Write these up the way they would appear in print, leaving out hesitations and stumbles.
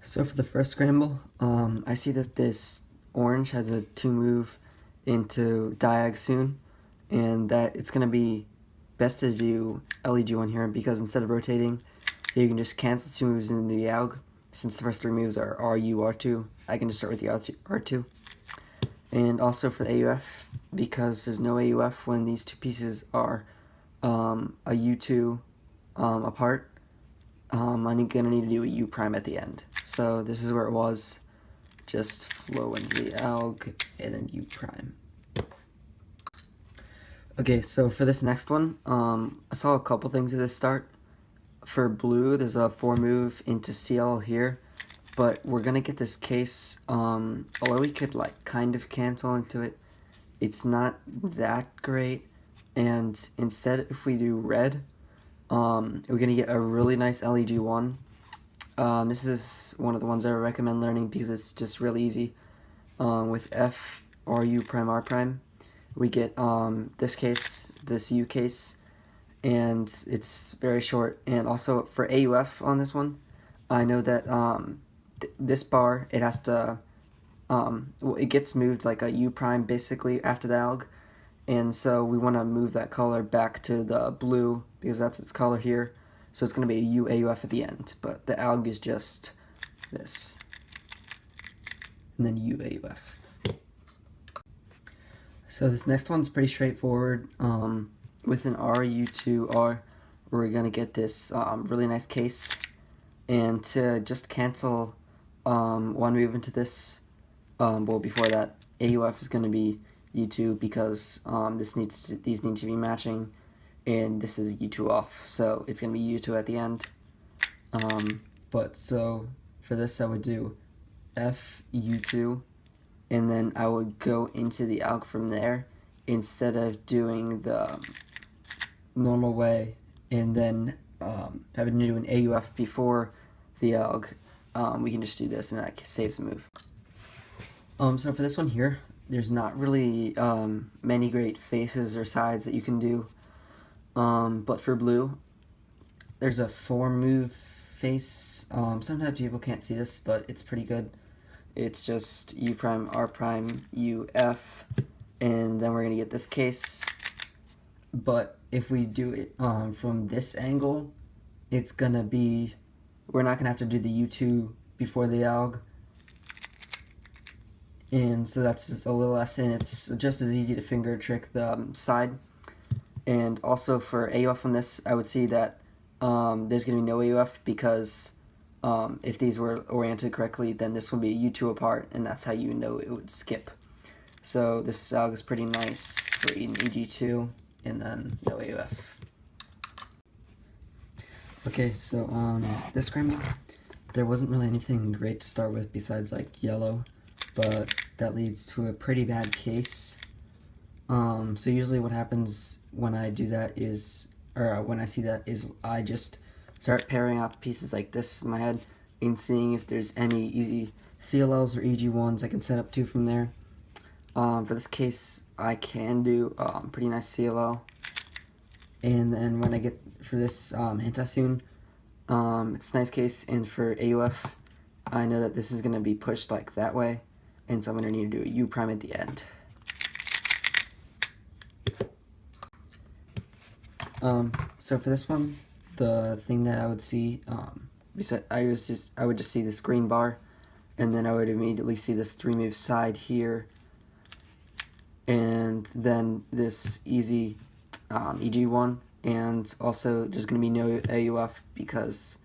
So for the first scramble, I see that this orange has a 2 move into diag soon, and that it's going to be best to do LEG1 here because instead of rotating, here you can just cancel 2 moves into the AUG. Since the first 3 moves are RU, R2, I can just start with the R2. And also for the AUF, because there's no AUF when these two pieces are a U2 apart, I'm gonna need to do a U prime at the end. So this is where it was. Just flow into the AUG and then U prime. Okay, so for this next one, I saw a couple things at the start. For blue, there's a 4 move into CL here, but we're gonna get this case, although we could like kind of cancel into it, it's not that great. And instead, if we do red, we're gonna get a really nice LEG1. This is one of the ones I recommend learning because it's just really easy. With F, R, U prime, R prime, we get this case, this U case, and it's very short. And also for AUF on this one, I know that this bar, it has to, it gets moved like a U prime basically after the AUG. And so we want to move that color back to the blue because that's its color here. So it's going to be a U AUF at the end, but the AUG is just this. And then U AUF. So this next one's pretty straightforward. With an R, U2, R, we're going to get this really nice case. And to just cancel one move into this, well, before that, AUF is going to be U2 because these need to be matching, and this is U2 off, so it's going to be U2 at the end. But so for this I would do F, U2, and then I would go into the AUG from there instead of doing the normal way and then having to do an AUF before the AUG. We can just do this and that saves a move. So for this one here, there's not really many great faces or sides that you can do. But for blue, there's a 4 move face. Sometimes people can't see this, but it's pretty good. It's just U prime, R prime, U, F, and then we're gonna get this case. But if we do it from this angle, it's gonna be, we're not gonna have to do the U2 before the AUG. And so that's just a little less, and it's just as easy to finger trick the side. And also for AUF on this, I would see that there's going to be no AUF because if these were oriented correctly, then this would be a U2 apart, and that's how you know it would skip. So this AUG is pretty nice for an EG2, and then no AUF. Okay, so on this scramble, there wasn't really anything great to start with besides like yellow, but that leads to a pretty bad case. So usually what happens when I do that is, or when I see that is, I just start pairing up pieces like this in my head and seeing if there's any easy CLLs or EG1s I can set up to from there. For this case, I can do pretty nice CLL. And then when I get for this anti-soon, it's a nice case, and for AUF, I know that this is going to be pushed like that way, and so I'm going to need to do a U prime at the end. So for this one, the thing that I would see, I would just see this green bar, and then I would immediately see this 3 move side here, and then this easy EG1, and also there's going to be no AUF because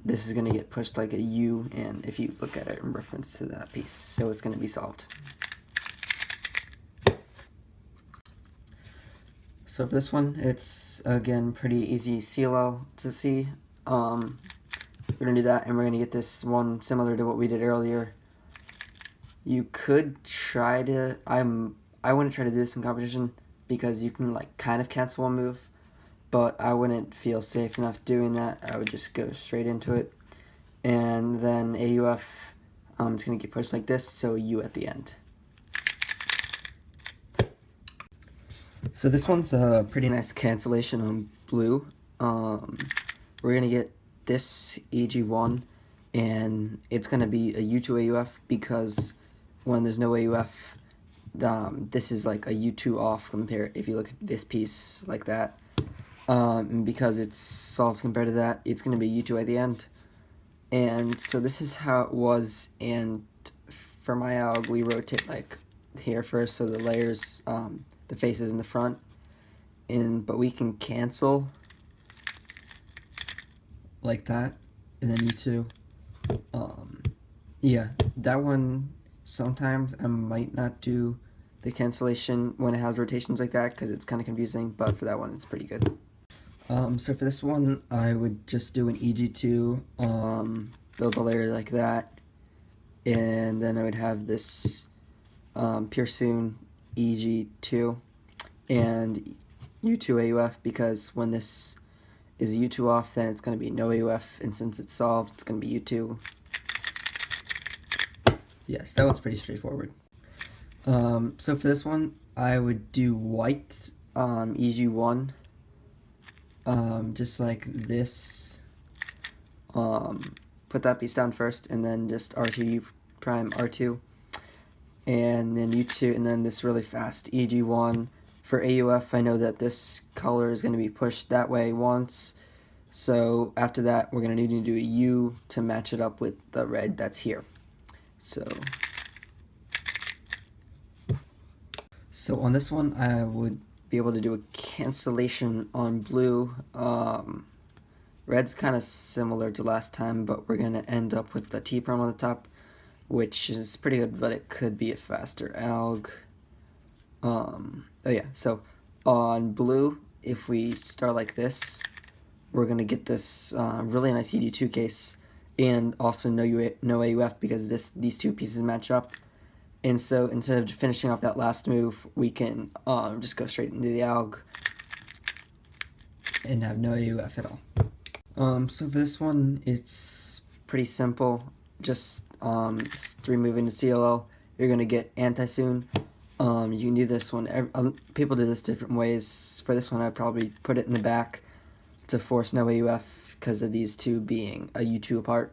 this is going to get pushed like a U, and if you look at it in reference to that piece, so it's going to be solved. So for this one, it's again pretty easy CLL to see. We're going to do that, and we're going to get this one similar to what we did earlier. You could try to, I wouldn't try to do this in competition because you can like kind of cancel one move, but I wouldn't feel safe enough doing that. I would just go straight into it. And then AUF, it's going to get pushed like this, so U at the end. So this one's a pretty nice cancellation on blue. We're going to get this EG1, and it's going to be a U2 AUF because when there's no AUF, this is like a U2 off compared if you look at this piece like that. And because it's solved compared to that, it's going to be U2 at the end. And so this is how it was, and for my alg, we rotate like here first, so the layers, the faces in the front, but we can cancel like that, and then U2. Yeah, that one, sometimes I might not do the cancellation when it has rotations like that because it's kind of confusing, but for that one it's pretty good. So for this one, I would just do an EG2, build a layer like that, and then I would have this pure soon EG2 and U2 AUF, because when this is U2 off, then it's going to be no AUF, and since it's solved, it's going to be U2. Yes, that one's pretty straightforward. So for this one, I would do white EG1, just like this. Put that piece down first, and then just R2 prime R2, and then U2, and then this really fast EG1. For AUF, I know that this color is going to be pushed that way once, so after that we're going to need to do a U to match it up with the red that's here. So on this one, I would be able to do a cancellation on blue. Red's kind of similar to last time, but we're going to end up with the T prime on the top, which is pretty good, but it could be a faster alg. Oh yeah, so on blue, if we start like this, we're going to get this really nice ED2 case, and also no AUF because these two pieces match up. And so instead of finishing off that last move, we can just go straight into the alg and have no AUF at all. So for this one, it's pretty simple. Just 3 move into CLL, you're going to get anti-soon. You can do this one, people do this different ways. For this one, I'd probably put it in the back to force no AUF because of these two being a U2 apart.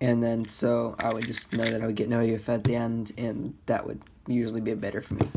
And then so I would just know that I would get no AUF at the end, and that would usually be better for me.